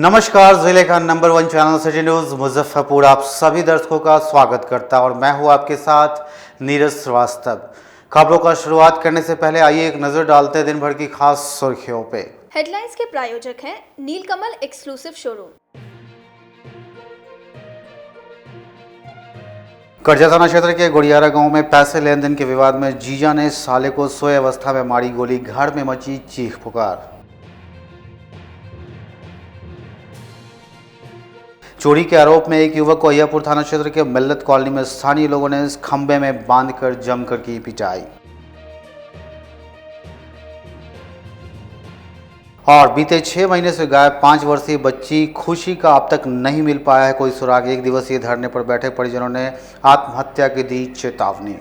नमस्कार, जिले का number 1 channel city news Muzaffarpur आप सभी दर्शकों का स्वागत करता है और मैं हूं आपके साथ नीरज श्रीवास्तव। खबरों का शुरुआत करने से पहले आइए एक नज़र डालते हैं दिन भर की खास सुर्खियों पे। हेडलाइंस के प्रायोजक हैं नीलकमल एक्सक्लूसिव शोरूम। करजा थाना क्षेत्र के गुड़ियारा गांव में पैसे लेन देन के विवाद में जीजा ने साले को सोए अवस्था में मारी गोली, घर में मची चीख पुकार। चोरी के आरोप में एक युवक को अय्यापुर थाना क्षेत्र के मिल्लत कॉलोनी में स्थानीय लोगों ने इस खंबे में बांधकर जमकर की पिटाई। और बीते 6 महीने से गायब 5 वर्षीय बच्ची खुशी का अब तक नहीं मिल पाया है कोई सुराग। एक दिवसीय धरने पर बैठे परिजनों ने आत्महत्या की दी चेतावनी।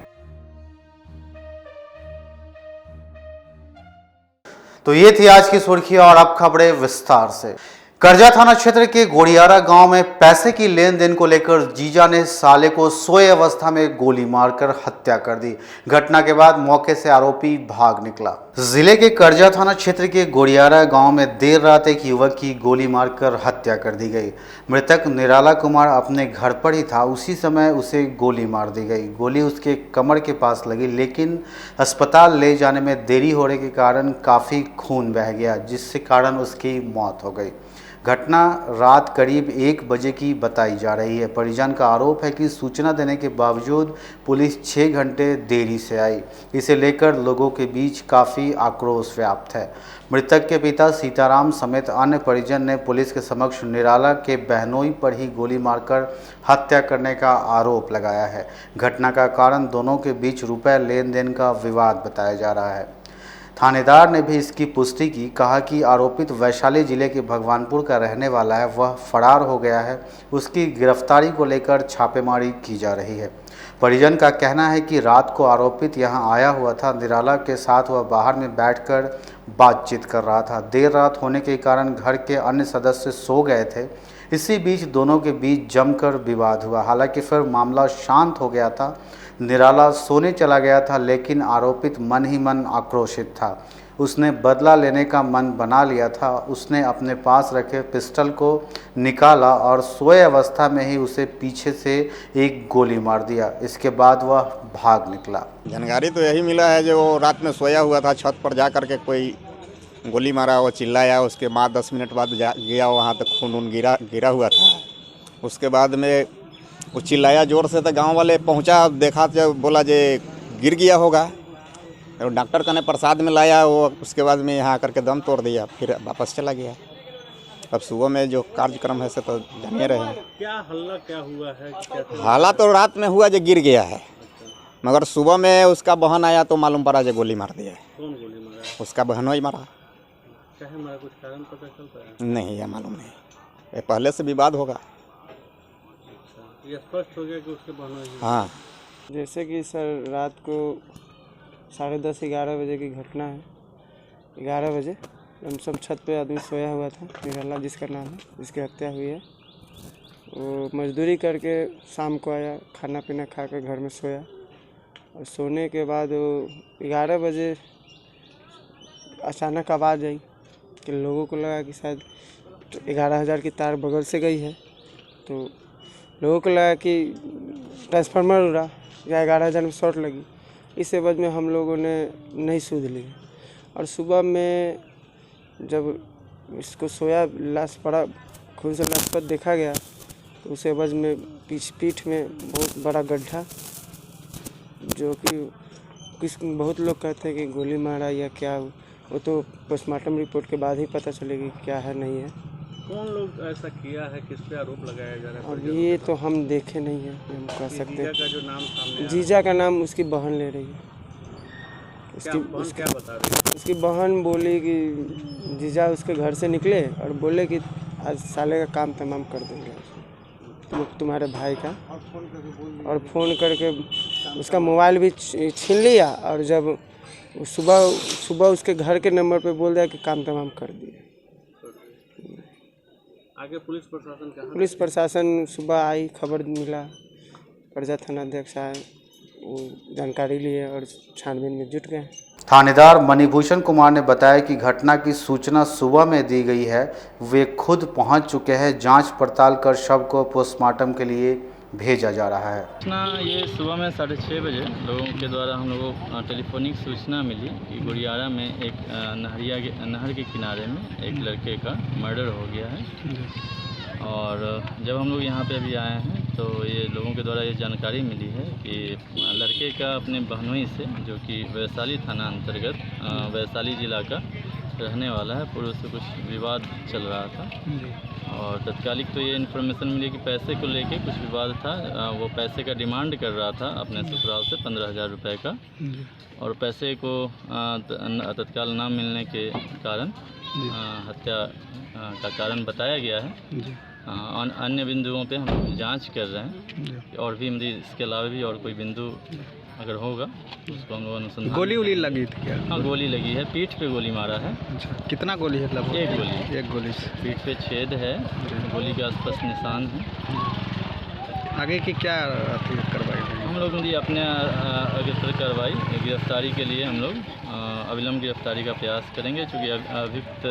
तो ये थी आज की सुर्खी और अब खबरें विस्तार से। करजा थाना क्षेत्र के गोड़ियारा गांव में पैसे की लेन देन को लेकर जीजा ने साले को सोए अवस्था में गोली मारकर हत्या कर दी। घटना के बाद मौके से आरोपी भाग निकला। जिले के करजा थाना क्षेत्र के गोड़ियारा गांव में देर रात एक युवक की गोली मारकर हत्या कर दी गई। मृतक निराला कुमार अपने घर पर ही था, उसी समय उसे गोली मार दी गई। गोली उसके कमर के पास लगी, लेकिन अस्पताल ले जाने में देरी होने के कारण काफ़ी खून बह गया, जिससे कारण उसकी मौत हो गई। घटना रात करीब 1 बजे की बताई जा रही है। परिजन का आरोप है कि सूचना देने के बावजूद पुलिस 6 घंटे देरी से आई। इसे लेकर लोगों के बीच काफ़ी आक्रोश व्याप्त है। मृतक के पिता सीताराम समेत अन्य परिजन ने पुलिस के समक्ष निराला के बहनोई पर ही गोली मारकर हत्या करने का आरोप लगाया है। घटना का कारण दोनों के बीच रुपए लेन देन का विवाद बताया जा रहा है। थानेदार ने भी इसकी पुष्टि की, कहा कि आरोपित वैशाली जिले के भगवानपुर का रहने वाला है, वह फरार हो गया है। उसकी गिरफ्तारी को लेकर छापेमारी की जा रही है। परिजन का कहना है कि रात को आरोपित यहां आया हुआ था। निराला के साथ वह बाहर में बैठकर बातचीत कर रहा था। देर रात होने के कारण घर के अन्य सदस्य सो गए थे। इसी बीच दोनों के बीच जमकर विवाद हुआ। हालांकि फिर मामला शांत हो गया था। निराला सोने चला गया था, लेकिन आरोपित मन ही मन आक्रोशित था। उसने बदला लेने का मन बना लिया था। उसने अपने पास रखे पिस्टल को निकाला और सोए अवस्था में ही उसे पीछे से एक गोली मार दिया। इसके बाद वह भाग निकला। जानकारी तो यही मिला है जो वो रात में सोया हुआ था, छत पर जा कर के कोई गोली मारा, वो चिल्लाया। उसके बाद 10 मिनट बाद गया, वहाँ तक खून गिरा हुआ था। उसके बाद में वो चिल्लाया जोर से, तो गांव वाले पहुंचा, देखा तो बोला जे गिर गया होगा। तो डॉक्टर कने प्रसाद में लाया वो, उसके बाद में यहाँ आकर के दम तोड़ दिया, फिर वापस चला गया। अब सुबह में जो कार्यक्रम है से तो जानिए रहे हैं। क्या हल्ला क्या हुआ है? हाला तो रात में हुआ जो गिर गया है, मगर सुबह में उसका बहन आया तो मालूम पड़ा जो गोली मार दिया है। कौन गोली मारा? उसका बहनों ही मारा। चाहे मारा, कुछ कारण पता चल पाया? नहीं, यह मालूम नहीं। ये पहले से विवाद होगा। ये स्पष्ट हो गया कि उसके बहनों ही। हाँ, जैसे कि सर रात को 10:30-11 बजे की घटना है। 11 बजे हम सब छत पे आदमी सोया हुआ था। निराला जिसका नाम है, जिसकी हत्या हुई है, वो मजदूरी करके शाम को आया, खाना पीना खा कर घर में सोया। और सोने के बाद वो 11 बजे अचानक आवाज़ आई कि लोगों को लगा कि शायद 11,000 की तार बगल से गई है। तो लोगों को लगा कि ट्रांसफार्मर उड़ा या 11,000 में शॉर्ट लगी। इस एवज में हम लोगों ने नहीं सूझ ली। और सुबह में जब इसको सोया, लाश पड़ा, खून से लथपथ देखा गया, तो उस एवज में पीठ में बहुत बड़ा गड्ढा, जो कि बहुत लोग कहते हैं कि गोली मारा या क्या, वो तो पोस्टमार्टम रिपोर्ट के बाद ही पता चलेगी क्या है नहीं है। कौन लोग ऐसा किया है, किस पे आरोप लगाया जा रहा है? अब ये तो हम देखे नहीं है, हम कह सकते जीजा हैं। का जो नाम सामने जीजा का नाम उसकी बहन ले रही है। क्या बता रही है? उसकी बहन बोली कि जीजा उसके घर से निकले और बोले कि आज साले का काम तमाम कर देंगे तुम्हारे भाई का। और फ़ोन करके उसका मोबाइल भी छीन लिया। और जब सुबह उसके घर के नंबर पे बोल दिया कि काम तमाम कर दिए। आगे पुलिस प्रशासन कहाँ? पुलिस प्रशासन सुबह आई, खबर मिला, करजा थाना अध्यक्ष आए, वो जानकारी लिए और छानबीन में जुट गए। थानेदार मणिभूषण कुमार ने बताया कि घटना की सूचना सुबह में दी गई है। वे खुद पहुंच चुके हैं। जांच पड़ताल कर शव को पोस्टमार्टम के लिए भेजा जा रहा है। सूचना ये सुबह में 6:30 बजे लोगों के द्वारा हम लोगों को टेलीफोनिक सूचना मिली कि गुड़ियारा में एक नहर के किनारे में एक लड़के का मर्डर हो गया है। और जब हम लोग यहाँ पे अभी आए हैं तो ये लोगों के द्वारा ये जानकारी मिली है कि लड़के का अपने बहनोई से, जो कि वैशाली थाना अंतर्गत वैशाली ज़िला का रहने वाला है, पूर्व से कुछ विवाद चल रहा था। और तत्कालिक तो ये इन्फॉर्मेशन मिली कि पैसे को लेके कुछ विवाद था। वो पैसे का डिमांड कर रहा था अपने ससुराल से 15,000 रुपये का, और पैसे को तत्काल ना मिलने के कारण हत्या का कारण बताया गया है। अन्य बिंदुओं पे हम लोग जांच कर रहे हैं और भी इसके अलावा भी और कोई बिंदु अगर होगा उसको हम लोग अनुसंधान। गोली उली लगी थी क्या? हाँ, गोली लगी है, पीठ पे गोली मारा है। अच्छा, कितना गोली है? लगभग एक गोली से पीठ पे छेद है, गोली के आसपास निशान है। आगे की क्या कार्रवाई हम लोग ने अपने अग्रसर कार्रवाई गिरफ्तारी के लिए हम लोग अविलंब गिरफ्तारी का प्रयास करेंगे, चूँकि अभियुक्त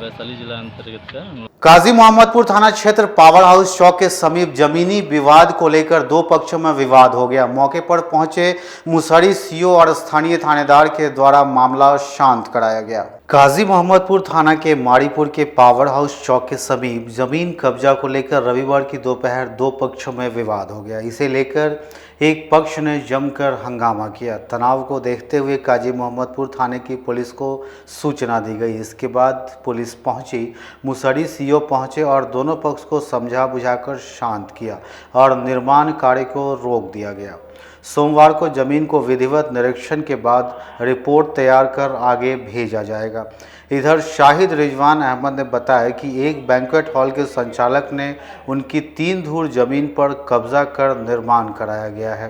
वैशाली जिला अंतर्गत का। काजी मोहम्मदपुर थाना क्षेत्र पावर हाउस चौक के समीप जमीनी विवाद को लेकर दो पक्षों में विवाद हो गया। मौके पर पहुंचे मुसहरी सीओ और स्थानीय थानेदार के द्वारा मामला शांत कराया गया। काजी मोहम्मदपुर थाना के माड़ीपुर के पावर हाउस चौक के समीप जमीन कब्जा को लेकर रविवार की दोपहर दो पक्षों में विवाद हो गया। इसे लेकर एक पक्ष ने जमकर हंगामा किया। तनाव को देखते हुए काजी मोहम्मदपुर थाने की पुलिस को सूचना दी गई। इसके बाद पुलिस पहुंची, मुसहरी सीओ पहुंचे और दोनों पक्ष को समझा बुझाकर शांत किया और निर्माण कार्य को रोक दिया गया। सोमवार को जमीन को विधिवत निरीक्षण के बाद रिपोर्ट तैयार कर आगे भेजा जाएगा। इधर शाहिद रिजवान अहमद ने बताया कि एक बैंक्वेट हॉल के संचालक ने उनकी 3 धूर जमीन पर कब्जा कर निर्माण कराया गया है।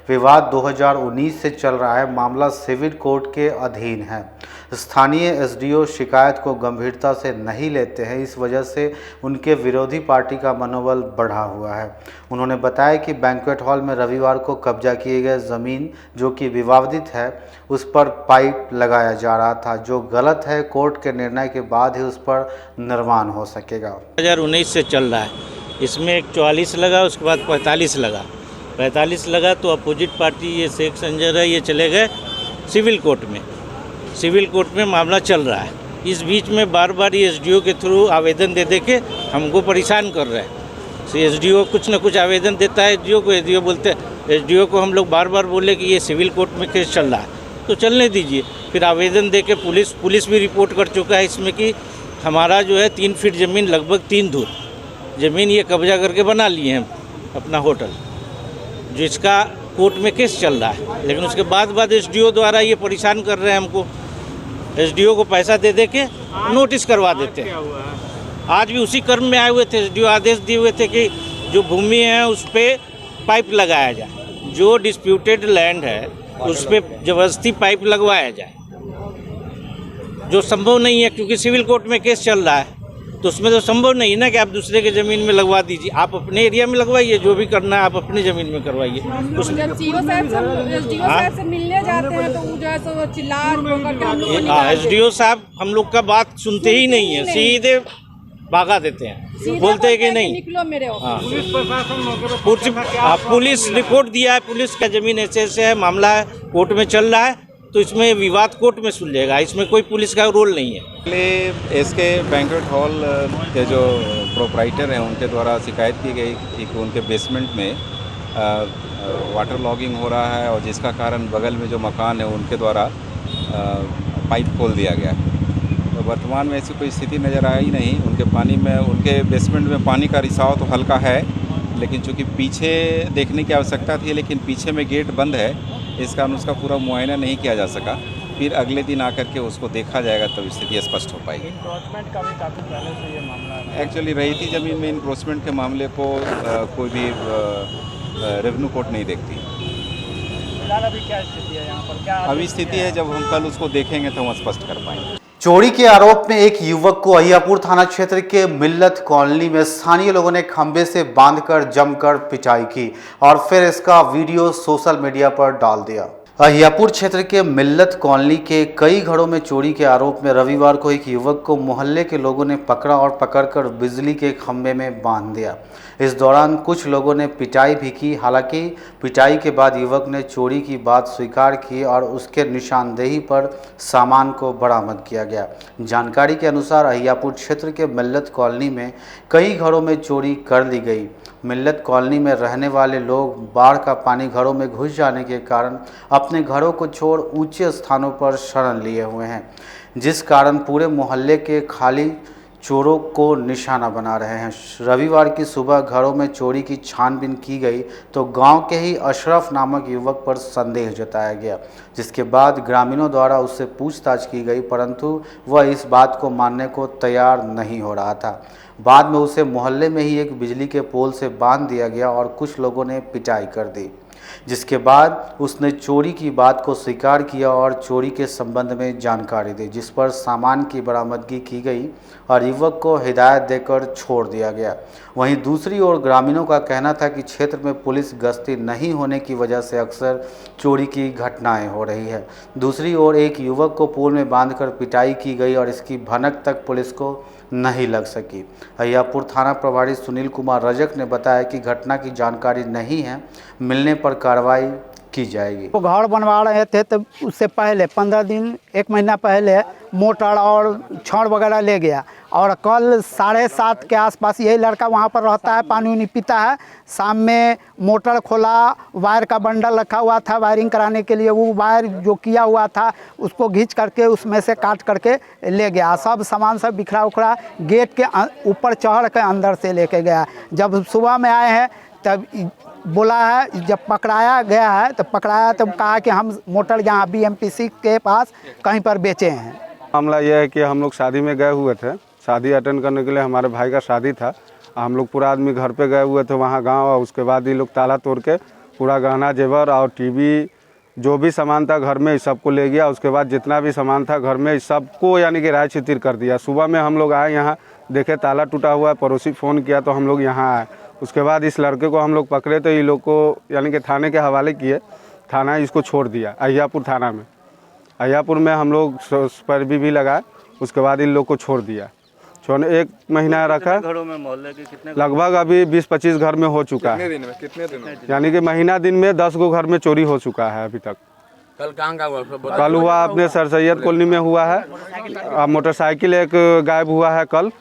विवाद 2019 से चल रहा है। मामला सिविल कोर्ट के अधीन है। स्थानीय एसडीओ शिकायत को गंभीरता से नहीं लेते हैं, इस वजह से उनके विरोधी पार्टी का मनोबल बढ़ा हुआ है। उन्होंने बताया कि बैंक्वेट हॉल में रविवार को कब्जा किए गए ज़मीन जो कि विवादित है उस पर पाइप लगाया जा रहा था, जो गलत है। कोर्ट के निर्णय के बाद ही उस पर निर्माण हो सकेगा। 2019 से चल रहा है। इसमें एक 44 लगा, उसके बाद 45 लगा। 45 लगा तो अपोजिट पार्टी ये शेख संजर है, ये चले गए सिविल कोर्ट में। सिविल कोर्ट में मामला चल रहा है। इस बीच में बार बार ये एसडीओ के थ्रू आवेदन दे के हमको परेशान कर रहे हैं। एसडीओ कुछ न कुछ आवेदन देता है एसडीओ को, एसडीओ बोलते हैं, एसडीओ को हम लोग बार बार बोले कि ये सिविल कोर्ट में केस चल रहा है तो चलने दीजिए। फिर आवेदन दे के पुलिस भी रिपोर्ट कर चुका है इसमें कि हमारा जो है 3 फीट ज़मीन, लगभग 3 धूर ज़मीन ये कब्जा करके बना लिए हैं अपना होटल, जिसका कोर्ट में केस चल रहा है। लेकिन उसके बाद एसडीओ द्वारा ये परेशान कर रहे हैं हमको। एसडीओ को पैसा दे के नोटिस करवा देते हैं। आज भी उसी क्रम में आए हुए थे। एसडीओ आदेश दिए हुए थे कि जो भूमि है उस पर पाइप लगाया जाए, जो डिस्प्यूटेड लैंड है उस पर जबरदस्ती पाइप लगवाया जाए, जो संभव नहीं है क्योंकि सिविल कोर्ट में केस चल रहा है। तो उसमें तो संभव नहीं है ना कि आप दूसरे के ज़मीन में लगवा दीजिए। आप अपने एरिया में लगवाइए, जो भी करना है आप अपनी ज़मीन में करवाइए। से मिलने जाते हैं तो वो जो है सो चिल्ला करके हम लोग को एसडीओ साहब हम लोग का बात सुनते ही नहीं है, सीधे भागा देते हैं, बोलते हैं कि नहीं। निकलो मेरे पुलिस रिपोर्ट दिया है, पुलिस का ज़मीन ऐसे है, मामला है कोर्ट में चल रहा है, तो इसमें विवाद कोर्ट में सुलझेगा, इसमें कोई पुलिस का रोल नहीं है। इसके बैंक्वेट हॉल के जो प्रोप्राइटर हैं उनके द्वारा शिकायत की गई कि उनके बेसमेंट में वाटर लॉगिंग हो रहा है और जिसका कारण बगल में जो मकान है उनके द्वारा पाइप खोल दिया गया। तो वर्तमान में ऐसी कोई स्थिति नज़र आई नहीं। उनके बेसमेंट में पानी का रिसाव तो हल्का है, लेकिन चूँकि पीछे देखने की आवश्यकता थी, लेकिन पीछे में गेट बंद है, इस कारण उसका पूरा मुआयना नहीं किया जा सका। फिर अगले दिन आकर के उसको देखा जाएगा तब स्थिति स्पष्ट हो पाएगी। इंक्रोचमेंट का भी काफ़ी पहले से ये मामला है। एक्चुअली रईती ज़मीन में इंक्रोचमेंट के मामले को कोई भी रेवेन्यू कोर्ट नहीं देखती। फिलहाल अभी क्या स्थिति है यहाँ पर? क्या अभी स्थिति है, जब हम कल उसको देखेंगे तो हम स्पष्ट कर पाएंगे। चोरी के आरोप में एक युवक को अहियापुर थाना क्षेत्र के मिल्लत कॉलोनी में स्थानीय लोगों ने खंभे से बांधकर जमकर पिटाई की और फिर इसका वीडियो सोशल मीडिया पर डाल दिया। अहियापुर क्षेत्र के मिल्लत कॉलोनी के कई घरों में चोरी के आरोप में रविवार को एक युवक को मोहल्ले के लोगों ने पकड़ा और पकड़कर बिजली के खंभे में बांध दिया। इस दौरान कुछ लोगों ने पिटाई भी की। हालांकि पिटाई के बाद युवक ने चोरी की बात स्वीकार की और उसके निशानदेही पर सामान को बरामद किया गया। जानकारी के अनुसार अहियापुर क्षेत्र के मिल्लत कॉलोनी में कई घरों में चोरी कर ली गई। मिल्लत कॉलोनी में रहने वाले लोग बाढ़ का पानी घरों में घुस जाने के कारण अपने घरों को छोड़ ऊंचे स्थानों पर शरण लिए हुए हैं, जिस कारण पूरे मोहल्ले के खाली चोरों को निशाना बना रहे हैं। रविवार की सुबह घरों में चोरी की छानबीन की गई तो गांव के ही अशरफ नामक युवक पर संदेह जताया गया, जिसके बाद ग्रामीणों द्वारा उससे पूछताछ की गई, परंतु वह इस बात को मानने को तैयार नहीं हो रहा था। बाद में उसे मोहल्ले में ही एक बिजली के पोल से बांध दिया गया और कुछ लोगों ने पिटाई कर दी, जिसके बाद उसने चोरी की बात को स्वीकार किया और चोरी के संबंध में जानकारी दी, जिस पर सामान की बरामदगी की गई और युवक को हिदायत देकर छोड़ दिया गया। वहीं दूसरी ओर ग्रामीणों का कहना था कि क्षेत्र में पुलिस गश्ती नहीं होने की वजह से अक्सर चोरी की घटनाएं हो रही है। दूसरी ओर एक युवक को पोल में बांधकर पिटाई की गई और इसकी भनक तक पुलिस को नहीं लग सकी। अहियापुर थाना प्रभारी सुनील कुमार रजक ने बताया कि घटना की जानकारी नहीं है, मिलने पर कार्रवाई की जाएगी। वो घर बनवा रहे थे तो उससे पहले 15 दिन 1 महीना पहले मोटर और छड़ वगैरह ले गया और कल 7:30 के आसपास यही लड़का वहाँ पर रहता है, पानी उनी पीता है। शाम में मोटर खोला, वायर का बंडल रखा हुआ था वायरिंग कराने के लिए, वो वायर जो किया हुआ था उसको घींच करके उसमें से काट करके ले गया। सब सामान सब बिखरा उखरा गेट के ऊपर चढ़ के अंदर से लेके गया। जब सुबह में आए हैं तब बोला है, जब पकड़ाया गया है तो पकड़ाया तो कहा कि हम मोटर यहाँ BMPC के पास कहीं पर बेचे हैं। मामला यह है कि हम लोग शादी में गए हुए थे, शादी अटेंड करने के लिए हमारे भाई का शादी था। हम लोग पूरा आदमी घर पे गए हुए थे वहाँ गांव, और उसके बाद ये लोग ताला तोड़ के पूरा गहना जेवर और टीवी जो भी सामान था घर में सबको ले गया। उसके बाद जितना भी सामान था घर में सबको यानी कि राय छितिर कर दिया। सुबह में हम लोग आए यहाँ, देखे ताला टूटा हुआ है, पड़ोसी फ़ोन किया तो हम लोग यहाँ आए। उसके बाद इस लड़के को हम लोग पकड़े तो ये लोग को यानी कि थाने के हवाले किए, थाना इसको छोड़ दिया अहियापुर थाना में। अहियापुर में हम लोग पर भी लगाए, उसके बाद इन लोग को छोड़ दिया। 1 महीना रखा, घरों में मोहल्ले के कितने लगभग अभी 20-25 घर में हो चुका है। कितने दिन में यानी कि महीना दिन में 10 गो घर में चोरी हो चुका है अभी तक। कल कहाँ का हुआ? कल हुआ अपने सर सैयद कॉलोनी में हुआ है, मोटरसाइकिल एक गायब हुआ है कल।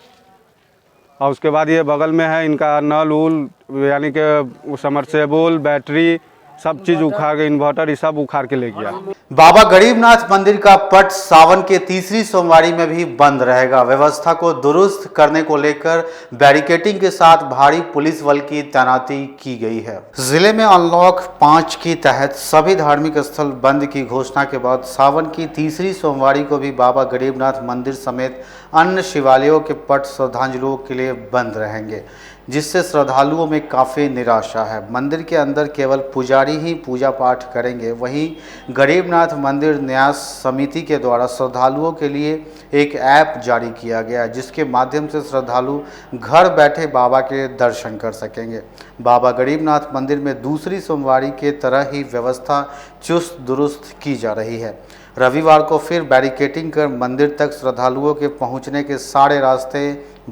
और उसके बाद ये बगल में है इनका नल उल यानी कि समरसेबुल बैटरी सब चीज़ उखाड़ के, इन्वर्टर ये सब उखाड़ के ले गया। बाबा गरीबनाथ मंदिर का पट सावन के तीसरी सोमवारी में भी बंद रहेगा। व्यवस्था को दुरुस्त करने को लेकर बैरिकेडिंग के साथ भारी पुलिस बल की तैनाती की गई है। जिले में अनलॉक 5 के तहत सभी धार्मिक स्थल बंद की घोषणा के बाद सावन की तीसरी सोमवारी को भी बाबा गरीबनाथ मंदिर समेत अन्य शिवालयों के पट श्रद्धांजलियों के लिए बंद रहेंगे, जिससे श्रद्धालुओं में काफ़ी निराशा है। मंदिर के अंदर केवल पुजारी ही पूजा पाठ करेंगे। वहीं गरीबनाथ मंदिर न्यास समिति के द्वारा श्रद्धालुओं के लिए एक ऐप जारी किया गया, जिसके माध्यम से श्रद्धालु घर बैठे बाबा के दर्शन कर सकेंगे। बाबा गरीबनाथ मंदिर में दूसरी सोमवारी के तरह ही व्यवस्था चुस्त दुरुस्त की जा रही है। रविवार को फिर बैरिकेडिंग कर मंदिर तक श्रद्धालुओं के पहुंचने के सारे रास्ते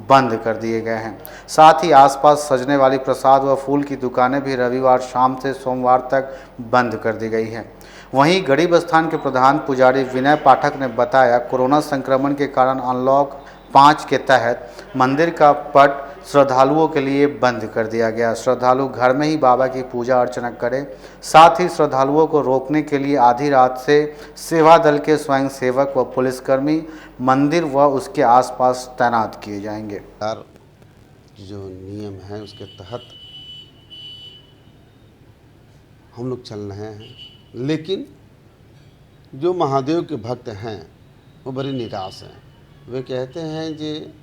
बंद कर दिए गए हैं। साथ ही आसपास सजने वाली प्रसाद व फूल की दुकानें भी रविवार शाम से सोमवार तक बंद कर दी गई हैं। वहीं गरीब स्थान के प्रधान पुजारी विनय पाठक ने बताया, कोरोना संक्रमण के कारण अनलॉक 5 के तहत मंदिर का पट श्रद्धालुओं के लिए बंद कर दिया गया। श्रद्धालु घर में ही बाबा की पूजा अर्चना करें। साथ ही श्रद्धालुओं को रोकने के लिए आधी रात से सेवा दल के स्वयंसेवक व पुलिसकर्मी मंदिर व उसके आसपास तैनात किए जाएंगे। जो नियम है उसके तहत हम लोग चल रहे हैं, लेकिन जो महादेव के भक्त हैं वो बड़े निराश हैं। वे कहते हैं कि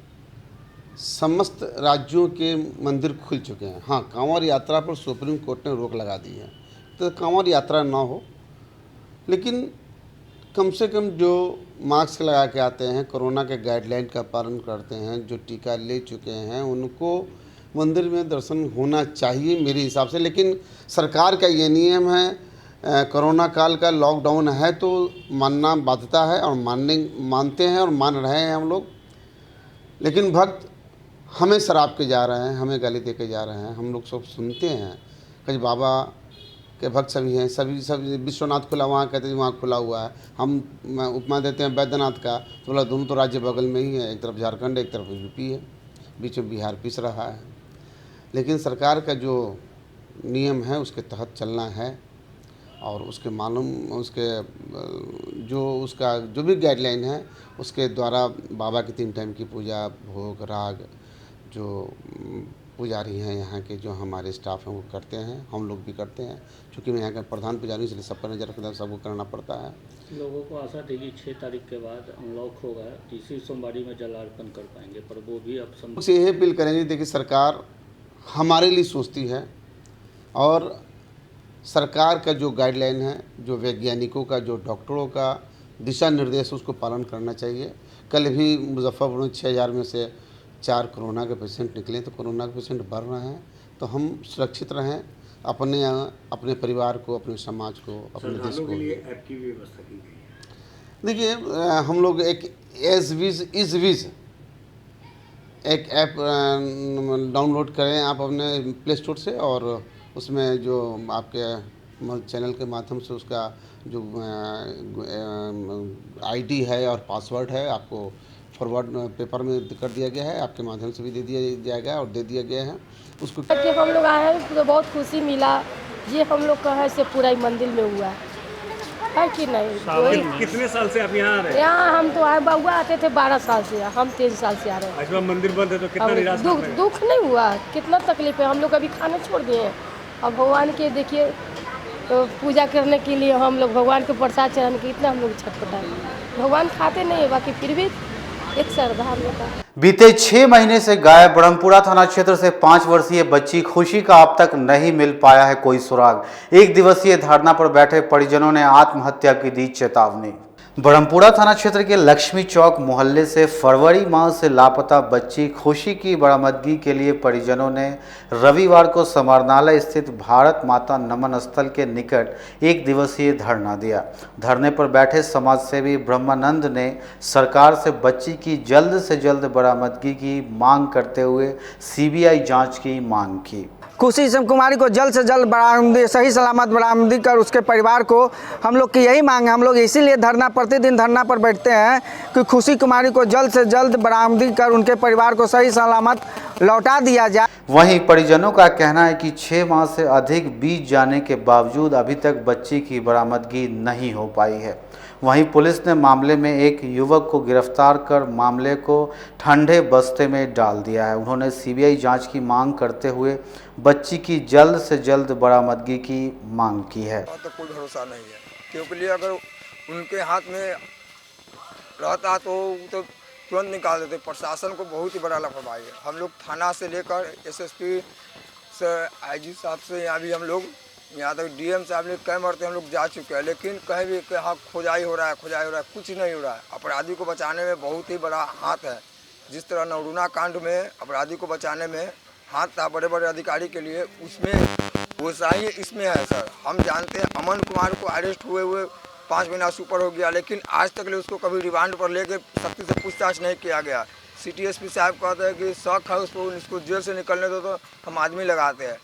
समस्त राज्यों के मंदिर खुल चुके हैं। हाँ, कांवड़ यात्रा पर सुप्रीम कोर्ट ने रोक लगा दी है, तो कांवड़ यात्रा ना हो, लेकिन कम से कम जो मास्क लगा के आते हैं, कोरोना के गाइडलाइन का पालन करते हैं, जो टीका ले चुके हैं, उनको मंदिर में दर्शन होना चाहिए मेरे हिसाब से। लेकिन सरकार का ये नियम है कोरोना काल का लॉकडाउन है तो मानना बाध्यता है और मानते हैं और मान रहे हैं हम लोग। लेकिन भक्त हमें शराब के जा रहे हैं, हमें गाली दे के जा रहे हैं। हम लोग सब सुनते हैं कि बाबा के भक्त सभी हैं, सभी विश्वनाथ खुला, वहाँ कहते हैं वहाँ खुला हुआ है। हम उपमा देते हैं बैद्यनाथ का, तो बोला दोनों तो राज्य बगल में ही है, एक तरफ झारखंड एक तरफ यूपी है, बीच में बिहार पिस रहा है। लेकिन सरकार का जो नियम है उसके तहत चलना है और उसके जो भी गाइडलाइन है उसके द्वारा बाबा की 3 टाइम की पूजा, भोग, राग जो पुजारी हैं यहाँ के, जो हमारे स्टाफ हैं वो करते हैं, हम लोग भी करते हैं। क्योंकि मैं यहाँ का प्रधान पुजारी, इसलिए सब पर नज़र रखना, सबको करना पड़ता है। लोगों को आशा थी कि 6 तारीख के बाद अनलॉक होगा, तीसरी सोमवारी में जलार्पण कर पाएंगे, पर वो भी अब संभव से यही अपील करेंगे। देखिए, सरकार हमारे लिए सोचती है और सरकार का जो गाइडलाइन है, जो वैज्ञानिकों का, जो डॉक्टरों का दिशा निर्देश, उसको पालन करना चाहिए। कल भी मुजफ्फरपुर में 6000 में से 4 कोरोना के पेशेंट निकले, तो कोरोना के पेशेंट बढ़ रहे हैं, तो हम सुरक्षित रहें, अपने परिवार को, अपने समाज को, अपने देश को। ऐप की व्यवस्था की गई है। देखिए, हम लोग एक इज विज एक ऐप डाउनलोड करें आप अपने प्ले स्टोर से, और उसमें जो आपके चैनल के माध्यम से उसका जो आईडी है और पासवर्ड है आपको फॉरवर्ड पेपर में कर दिया गया है, आपके माध्यम से भी दे दिया गया और दे दिया गया है उसको। कि हम लोग आए हैं तो बहुत खुशी मिला। ये हम लोग का है से पूरा ही मंदिर में हुआ है कि नहीं। कितने साल से आप यहाँ आ रहे हैं? यहाँ हम तो आए, बउआ आते थे 12 साल से, हम 3 साल से आ रहे हैं। आज मंदिर बंद है तो कितना निराश है? दुख नहीं हुआ, कितना तकलीफ है। हम लोग अभी खाना छोड़ दिए हैं, अब भगवान के देखिए तो पूजा करने के लिए हम लोग भगवान के प्रसाद चढ़ाने के इतना हम लोग छटपटाए। भगवान खाते नहीं है, बाकी फिर भी एक श्रद्धा हम लोग का। बीते 6 महीने से गायब ब्रह्मपुरा थाना क्षेत्र से 5 वर्षीय बच्ची खुशी का अब तक नहीं मिल पाया है कोई सुराग। 1 दिवसीय धरना पर बैठे परिजनों ने आत्महत्या की दी चेतावनी। ब्रह्मपुरा थाना क्षेत्र के लक्ष्मी चौक मोहल्ले से फरवरी माह से लापता बच्ची खुशी की बरामदगी के लिए परिजनों ने रविवार को समाहरणालय स्थित भारत माता नमन स्थल के निकट 1 दिवसीय धरना दिया। धरने पर बैठे समाजसेवी ब्रह्मानंद ने सरकार से बच्ची की जल्द से जल्द बरामदगी की मांग करते हुए सीबीआई जांच की मांग की। खुशी कुमारी को जल्द से जल्द बरामदी, सही सलामत बरामदी कर उसके परिवार को, हम लोग की यही मांग है। हम लोग इसीलिए प्रतिदिन धरना पर बैठते हैं कि खुशी कुमारी को जल्द से जल्द बरामदी कर उनके परिवार को सही सलामत लौटा दिया जाए। वहीं परिजनों का कहना है कि 6 माह से अधिक बीत जाने के बावजूद अभी तक बच्ची की बरामदगी नहीं हो पाई है। वहीं पुलिस ने मामले में एक युवक को गिरफ्तार कर मामले को ठंडे बस्ते में डाल दिया है। उन्होंने सीबीआई जांच की मांग करते हुए बच्ची की जल्द से जल्द बरामदगी की मांग की है। तो कोई भरोसा नहीं है, क्योंकि अगर उनके हाथ में रहता तो तुरंत निकाल देते। प्रशासन को बहुत ही बड़ा लापरवाही है। हम लोग थाना से लेकर एसएसपी से आईजी साहब से यहाँ भी हम लोग, यहाँ तक डीएम साहब ने कई मरते हम लोग जा चुके हैं, लेकिन कहीं भी हाँ खोजाई हो रहा है, कुछ नहीं हो रहा है। अपराधी को बचाने में बहुत ही बड़ा हाथ है। जिस तरह नवरूणा कांड में अपराधी को बचाने में हाथ था बड़े बड़े अधिकारी के लिए, उसमें वैसा ही इसमें है सर। हम जानते हैं अमन कुमार को अरेस्ट हुए 5 महीना से ऊपर हो गया, लेकिन आज तक उसको कभी रिमांड पर लेके सख्ती से पूछताछ नहीं किया गया। सिटी एसपी साहब कहते हैं कि शक है उसको जेल से निकलने दो, तो हम आदमी लगाते हैं।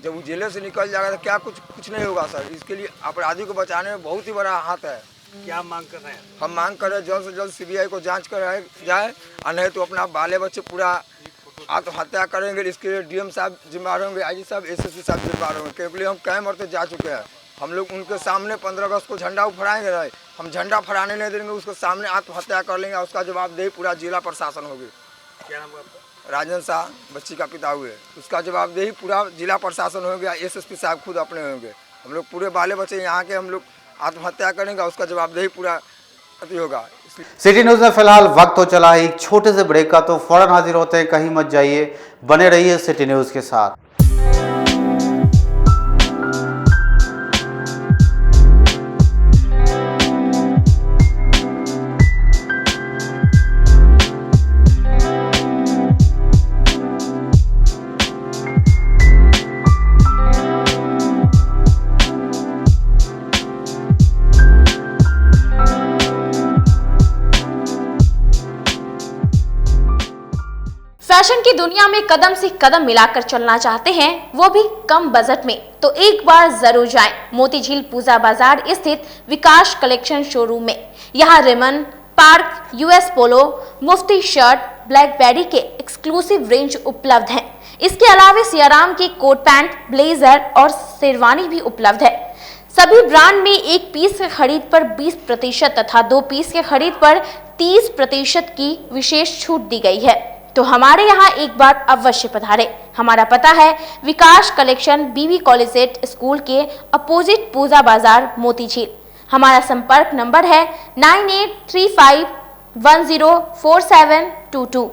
जब वो जेल से निकल जाएगा तो क्या कुछ नहीं होगा सर। इसके लिए अपराधी को बचाने में बहुत ही बड़ा हाथ है। क्या मांग कर रहे हैं? हम मांग कर रहे हैं जल्द से जल्द सीबीआई को जांच कराया जाए, और नहीं तो अपना बाले बच्चे पूरा आत्महत्या करेंगे। इसके लिए डीएम साहब जिम्मेदार होंगे, आईजी साहब, एसएसपी साहब जिम्मेदार होंगे, क्योंकि हम कई मरते जा चुके हैं। हम लोग उनके सामने 15 अगस्त को झंडा फहराएंगे नहीं, हम झंडा फहराने नहीं देंगे, उसके सामने आत्महत्या कर लेंगे। उसका जवाबदेही पूरा जिला प्रशासन होगी। क्या नाम है आपका? राजन शाह, बच्ची का पिता हुए, उसका जवाबदेही पूरा जिला प्रशासन हो गया। एसएसपी साहब खुद अपने होंगे। हम लोग पूरे बाले बच्चे यहाँ के हम लोग आत्महत्या करेंगे, उसका जवाबदेही पूरा अति होगा। सिटी न्यूज़ में फिलहाल वक्त हो चला है एक छोटे से ब्रेक का, तो फौरन हाजिर होते हैं। कहीं मत जाइए, बने रहिए सिटी न्यूज़ के साथ। फैशन की दुनिया में कदम से कदम मिलाकर चलना चाहते हैं, वो भी कम बजट में, तो एक बार जरूर जाएं मोतीझील पूजा बाजार स्थित विकास कलेक्शन शोरूम में। यहाँ रेमन, पार्क, यूएस पोलो, मुफ्ती शर्ट, ब्लैकबेरी के एक्सक्लूसिव रेंज उपलब्ध हैं। इसके अलावा सियाराम के कोट पैंट, ब्लेजर और शेरवानी भी उपलब्ध है। सभी ब्रांड में एक पीस के खरीद पर 20% तथा 2 पीस के खरीद पर 30% की विशेष छूट दी गई है। तो हमारे यहाँ एक बार अवश्य पधारें। हमारा पता है विकास कलेक्शन, बीबी कॉलेज स्कूल के अपोजिट पूजा बाजार, मोतीझील। हमारा संपर्क नंबर है 9835104722।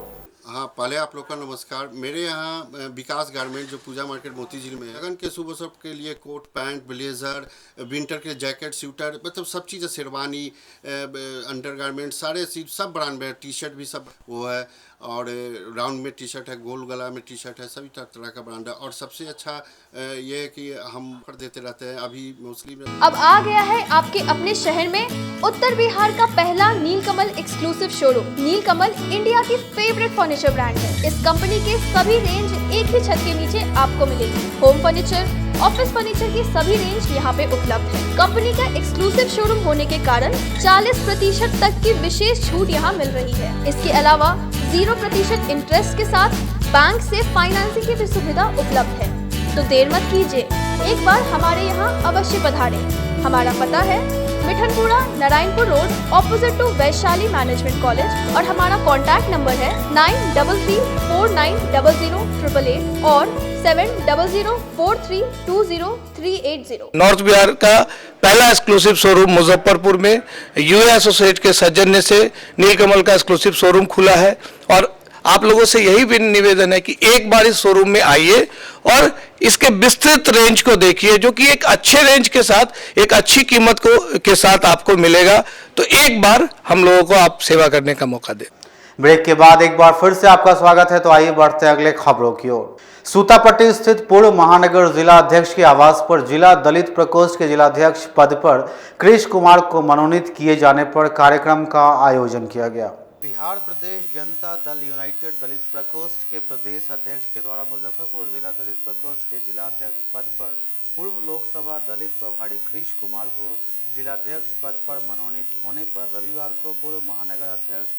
हाँ, पहले आप लोग का नमस्कार। मेरे यहाँ विकास गारमेंट जो पूजा मार्केट मोतीझील में है, लगन के शुभ अवसर के लिए कोट पैंट, ब्लेजर, विंटर के जैकेट, स्वेटर, मतलब सब चीज़ें, शेरवानी, अंडर गारमेंट, सारे चीज सब ब्रांड में, टी शर्ट भी सब वो है, और राउंड में टी शर्ट है, गोल गला में टी शर्ट है, सभी तरह का ब्रांड है। और सबसे अच्छा ये है कि हम कर देते रहते हैं अभी मोस्टली में। अब आ गया है आपके अपने शहर में उत्तर बिहार का पहला नीलकमल एक्सक्लूसिव शोरूम। नीलकमल इंडिया की फेवरेट फर्नीचर ब्रांड है। इस कंपनी के सभी रेंज एक ही छत के नीचे आपको मिलेगी। होम फर्नीचर, ऑफिस फर्नीचर की सभी रेंज यहाँ पे उपलब्ध है। कंपनी का एक्सक्लूसिव शोरूम होने के कारण 40% तक की विशेष छूट यहाँ मिल रही है। इसके अलावा 0% इंटरेस्ट के साथ बैंक से फाइनेंसिंग की भी सुविधा उपलब्ध है। तो देर मत कीजिए, एक बार हमारे यहाँ अवश्य पधारें। हमारा पता है Mithanpura, Narayanpur road, opposite to Vaishali management college, और हमारा कॉन्टैक्ट नंबर है 9334900888 और 7004320380। नॉर्थ बिहार का पहला एक्सक्लूसिव शोरूम मुजफ्फरपुर में यूए एसोसिएट के सौजन्य से नीलकमल का एक्सक्लूसिव शोरूम खुला है। और आप लोगों से यही भी निवेदन है कि एक बार इस शोरूम में आइए और इसके विस्तृत रेंज को देखिए, जो कि एक अच्छे रेंज के साथ, एक अच्छी कीमत के साथ आपको मिलेगा। तो एक बार हम लोगों को आप सेवा करने का मौका दें। ब्रेक के बाद एक बार फिर से आपका स्वागत है। तो आइए बढ़ते अगले खबरों की ओर। सूतापट्टी स्थित पूर्व महानगर जिला अध्यक्ष के आवास पर जिला दलित प्रकोष्ठ के जिलाध्यक्ष पद पर कृष्ण कुमार को मनोनीत किए जाने पर कार्यक्रम का आयोजन किया गया। बिहार प्रदेश जनता दल यूनाइटेड दलित प्रकोष्ठ के प्रदेश अध्यक्ष के द्वारा मुजफ्फरपुर जिला दलित प्रकोष्ठ के जिलाध्यक्ष पद पर पूर्व लोकसभा दलित प्रभारी कृष्ण कुमार को जिलाध्यक्ष पद पर मनोनीत होने पर रविवार को पूर्व महानगर अध्यक्ष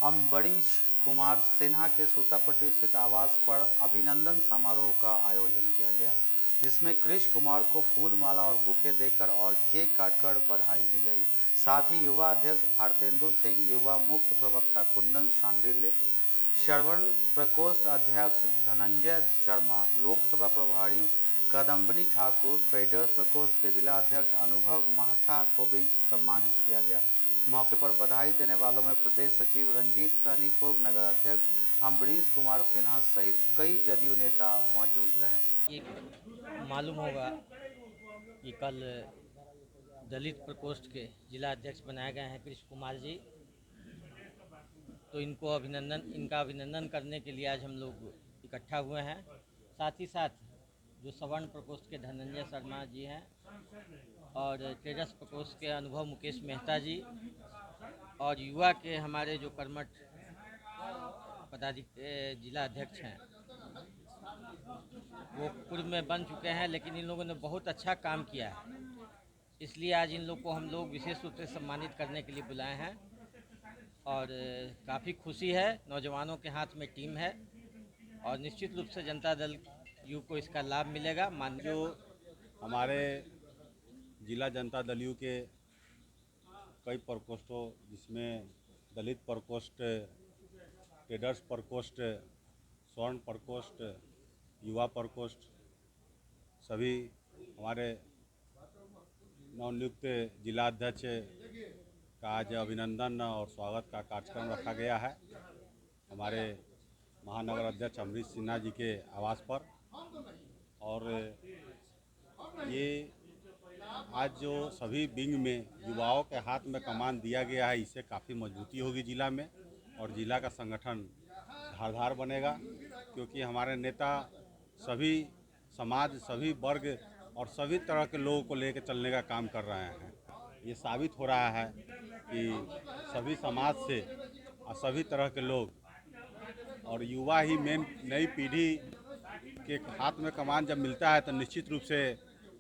अम्बरीश कुमार सिन्हा के सूतापट्टी स्थित आवास पर अभिनंदन समारोह का आयोजन किया गया, जिसमें कृष्ण कुमार को फूल माला और बुके देकर और केक काटकर बधाई दी गई। साथ ही युवा अध्यक्ष भारतेंदु सिंह, युवा मुख्य प्रवक्ता कुंदन शांडिल्य, श्रवण प्रकोष्ठ अध्यक्ष धनंजय शर्मा, लोकसभा प्रभारी कदम्बनी ठाकुर, ट्रेडर्स प्रकोष्ठ के जिला अध्यक्ष अनुभव महथा को भी सम्मानित किया गया। मौके पर बधाई देने वालों में प्रदेश सचिव रंजीत सहनी, पूर्व नगर अध्यक्ष अम्बरीश कुमार सिन्हा सहित कई जदयू नेता मौजूद रहे। मालूम होगा कि कल दलित प्रकोष्ठ के जिला अध्यक्ष बनाए गए हैं कृष्ण कुमार जी, तो इनका अभिनंदन करने के लिए आज हम लोग इकट्ठा हुए हैं। साथ ही साथ जो सवर्ण प्रकोष्ठ के धनंजय शर्मा जी हैं और ट्रेडर्स प्रकोष्ठ के अनुभव मुकेश मेहता जी और युवा के हमारे जो कर्मठ जिला अध्यक्ष हैं वो पूर्व में बन चुके हैं, लेकिन इन लोगों ने बहुत अच्छा काम किया है, इसलिए आज इन लोग को हम लोग विशेष रूप से सम्मानित करने के लिए बुलाए हैं। और काफ़ी खुशी है, नौजवानों के हाथ में टीम है और निश्चित रूप से जनता दल यू को इसका लाभ मिलेगा। जो हमारे जिला जनता दल यू के कई प्रकोष्ठों, जिसमें दलित प्रकोष्ठ, ट्रेडर्स प्रकोष्ठ, स्वर्ण प्रकोष्ठ, युवा प्रकोष्ठ, सभी हमारे नवनियुक्त जिला अध्यक्ष का आज अभिनंदन और स्वागत का कार्यक्रम रखा गया है हमारे महानगर अध्यक्ष अम्बरीश सिन्हा जी के आवास पर। और ये आज जो सभी विंग में युवाओं के हाथ में कमान दिया गया है, इससे काफ़ी मजबूती होगी जिला में और जिला का संगठन धारदार बनेगा, क्योंकि हमारे नेता सभी समाज, सभी वर्ग और सभी तरह के लोगों को लेकर चलने का काम कर रहे हैं। ये साबित हो रहा है कि सभी समाज से और सभी तरह के लोग और युवा ही मेन नई पीढ़ी के हाथ में कमान जब मिलता है तो निश्चित रूप से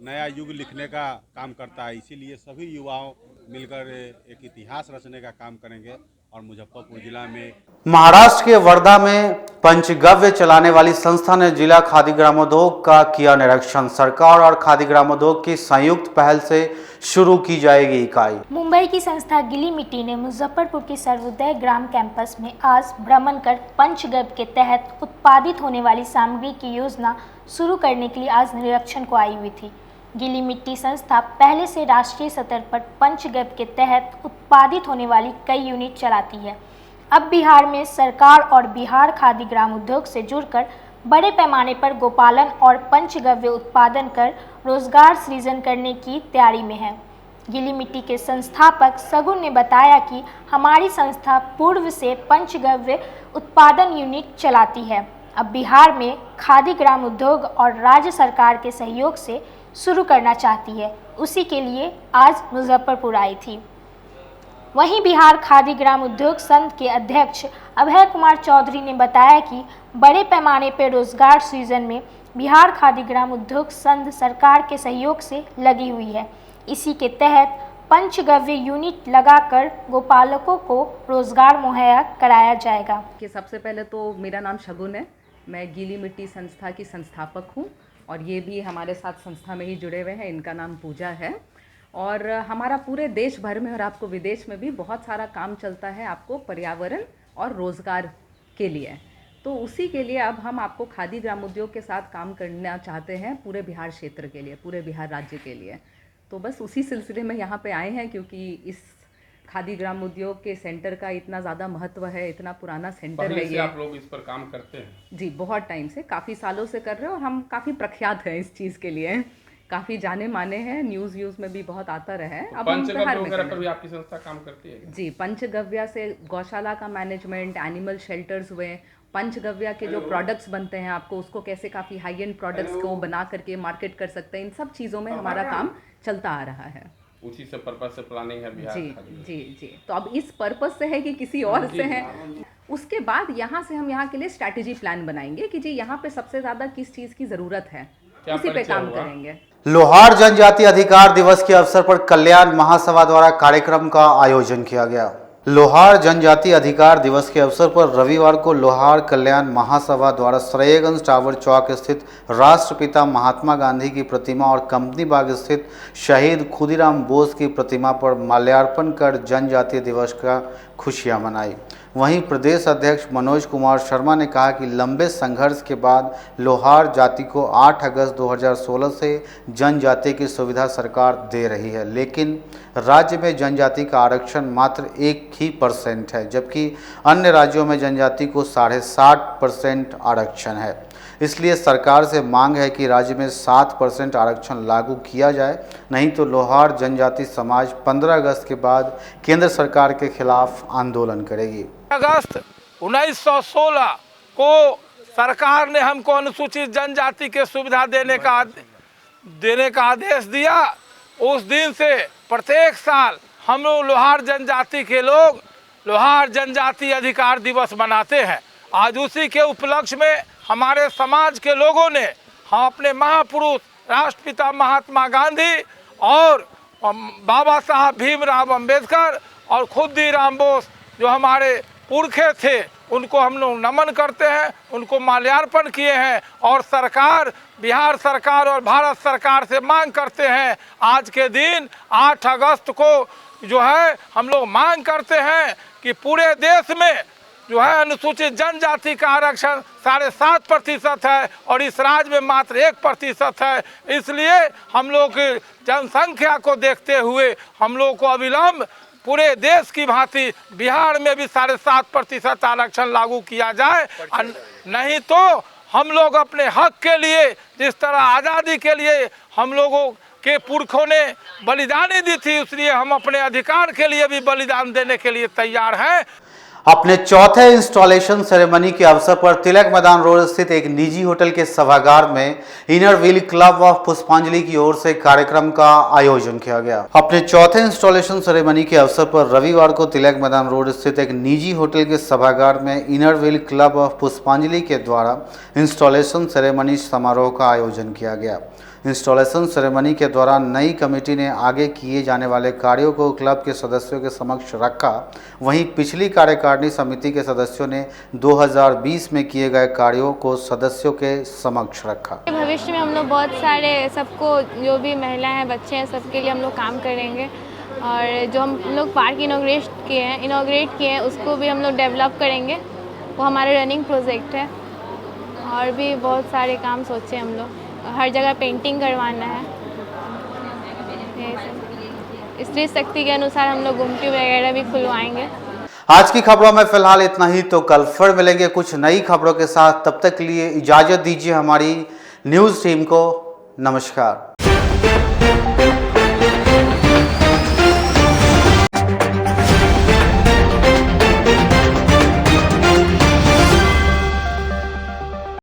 नया युग लिखने का काम करता है। इसीलिए सभी युवाओं मिलकर एक इतिहास रचने का काम करेंगे और मुजफ्फरपुर जिला में महाराष्ट्र के वर्धा में पंचगव्य चलाने वाली संस्था ने जिला खादी ग्रामोद्योग का किया निरीक्षण। सरकार और खादी ग्रामोद्योग की संयुक्त पहल से शुरू की जाएगी इकाई। मुंबई की संस्था गीली मिट्टी ने मुजफ्फरपुर के सर्वोदय ग्राम कैंपस में आज भ्रमण कर पंचगव्य के तहत उत्पादित होने वाली सामग्री की योजना शुरू करने के लिए आज निरीक्षण को आई हुई थी। गीली मिट्टी संस्था पहले से राष्ट्रीय स्तर पर पंचगव्य के तहत उत्पादित होने वाली कई यूनिट चलाती है। अब बिहार में सरकार और बिहार खादी ग्राम उद्योग से जुड़कर बड़े पैमाने पर गोपालन और पंचगव्य उत्पादन कर रोजगार सृजन करने की तैयारी में है। गीली मिट्टी के संस्थापक सगुन ने बताया कि हमारी संस्था पूर्व से पंचगव्य उत्पादन यूनिट चलाती है। अब बिहार में खादी ग्राम उद्योग और राज्य सरकार के सहयोग से शुरू करना चाहती है, उसी के लिए आज मुजफ्फरपुर आई थी। वहीं बिहार खादी ग्राम उद्योग संघ के अध्यक्ष अभय कुमार चौधरी ने बताया कि बड़े पैमाने पर रोजगार सृजन में बिहार खादी ग्राम उद्योग संघ सरकार के सहयोग से लगी हुई है। इसी के तहत पंचगव्य यूनिट लगाकर गोपालकों को रोजगार मुहैया कराया जाएगा। कि सबसे पहले तो मेरा नाम शगुन है, मैं गीली मिट्टी संस्था की संस्थापक हूँ और ये भी हमारे साथ संस्था में ही जुड़े हुए हैं। इनका नाम पूजा है और हमारा पूरे देश भर में और आपको विदेश में भी बहुत सारा काम चलता है आपको पर्यावरण और रोज़गार के लिए। तो उसी के लिए अब हम आपको खादी ग्राम उद्योग के साथ काम करना चाहते हैं पूरे बिहार क्षेत्र के लिए, पूरे बिहार राज्य के लिए। तो बस उसी सिलसिले में यहाँ पे आए हैं क्योंकि इस खादी ग्राम उद्योग के सेंटर का इतना ज़्यादा महत्व है, इतना पुराना सेंटर है ये। आप लोग इस पर काम करते हैं? जी, बहुत टाइम से, काफ़ी सालों से कर रहे हैं और हम काफ़ी प्रख्यात हैं इस चीज़ के लिए, काफ़ी जाने माने हैं, न्यूज़ में भी बहुत आता रहा है। अब पंचगव्य वगैरह पर भी आपकी संस्था काम करती है? जी, पंचगव्य से गौशाला का मैनेजमेंट, एनिमल शेल्टर्स हुए, पंचगव्य के जो प्रोडक्ट्स बनते हैं आपको उसको कैसे काफ़ी हाई एंड प्रोडक्ट्स को बना करके मार्केट कर सकते हैं, इन सब चीज़ों में हमारा काम चलता आ रहा है। उसी से पर्पस से प्लानिंग है बिहार। जी। तो अब इस पर्पस से है कि किसी और से है, उसके बाद यहाँ से हम यहाँ के लिए स्ट्रैटेजी प्लान बनाएंगे कि जी यहाँ पे सबसे ज़्यादा किस चीज़ की ज़रूरत है, उसी पे काम करेंगे। लोहार जनजाति अधिकार दिवस के अवसर पर कल्याण महासभा द्वारा कार्यक्रम का आयोजन किया गया। लोहार जनजाति अधिकार दिवस के अवसर पर रविवार को लोहार कल्याण महासभा द्वारा सरायगंज टावर चौक स्थित राष्ट्रपिता महात्मा गांधी की प्रतिमा और कंपनी बाग स्थित शहीद खुदीराम बोस की प्रतिमा पर माल्यार्पण कर जनजातीय दिवस का खुशियां मनाई। वहीं प्रदेश अध्यक्ष मनोज कुमार शर्मा ने कहा कि लंबे संघर्ष के बाद लोहार जाति को 8 अगस्त 2016 से जनजाति की सुविधा सरकार दे रही है, लेकिन राज्य में जनजाति का आरक्षण मात्र 1% है, जबकि अन्य राज्यों में जनजाति को 60.5% आरक्षण है। इसलिए सरकार से मांग है कि राज्य में 7% आरक्षण लागू किया जाए, नहीं तो लोहार जनजाति समाज 15 अगस्त के बाद केंद्र सरकार के खिलाफ आंदोलन करेगी। अगस्त 1916 को सरकार ने हमको अनुसूचित जनजाति के सुविधा देने का आदेश दिया। उस दिन से प्रत्येक साल हम लोग लोहार जनजाति के लोग लोहार जनजाति अधिकार दिवस मनाते हैं। आज उसी के उपलक्ष्य में हमारे समाज के लोगों ने हम अपने महापुरुष राष्ट्रपिता महात्मा गांधी और बाबा साहब भीमराव अंबेडकर और खुदीराम बोस जो हमारे पुरखे थे उनको हम लोग नमन करते हैं, उनको माल्यार्पण किए हैं और सरकार, बिहार सरकार और भारत सरकार से मांग करते हैं आज के दिन 8 अगस्त को जो है हम लोग मांग करते हैं कि पूरे देश में जो है अनुसूचित जनजाति का आरक्षण 7.5% है और इस राज्य में मात्र 1% है। इसलिए हम लोग की जनसंख्या को देखते हुए हम लोग को अविलंब पूरे देश की भांति बिहार में भी 7.5% आरक्षण लागू किया जाए, नहीं तो हम लोग अपने हक के लिए, जिस तरह आज़ादी के लिए हम लोगों के पुरखों ने बलिदानी दी थी, इसलिए हम अपने अधिकार के लिए भी बलिदान देने के लिए तैयार हैं। अपने चौथे इंस्टॉलेशन सेरेमनी के अवसर पर तिलक मैदान रोड स्थित एक निजी होटल के सभागार में इनर व्हील क्लब ऑफ पुष्पांजलि की ओर से कार्यक्रम का आयोजन किया गया। अपने चौथे इंस्टॉलेशन सेरेमनी के अवसर पर रविवार को तिलक मैदान रोड स्थित एक निजी होटल के सभागार में इनर व्हील क्लब ऑफ पुष्पांजलि के द्वारा इंस्टॉलेशन सेरेमनी समारोह का आयोजन किया गया। इंस्टॉलेशन सेरेमनी के दौरान नई कमेटी ने आगे किए जाने वाले कार्यों को क्लब के सदस्यों के समक्ष रखा। वहीं पिछली कार्यकारिणी समिति के सदस्यों ने 2020 में किए गए कार्यों को सदस्यों के समक्ष रखा। भविष्य में हम लोग बहुत सारे सबको जो भी महिलाएं हैं, बच्चे हैं, सबके लिए हम लोग काम करेंगे और जो हम लोग पार्क इनॉग्रेट किए हैं उसको भी हम लोग डेवलप करेंगे। वो हमारा रनिंग प्रोजेक्ट है और भी बहुत सारे काम सोचे हम लोग। हर जगह पेंटिंग करवाना है। स्त्री शक्ति के अनुसार हम लोग गुमटी वगैरह भी खुलवाएंगे। आज की खबरों में फिलहाल इतना ही। तो कल फिर मिलेंगे कुछ नई खबरों के साथ। तब तक के लिए इजाजत दीजिए हमारी न्यूज़ टीम को। नमस्कार।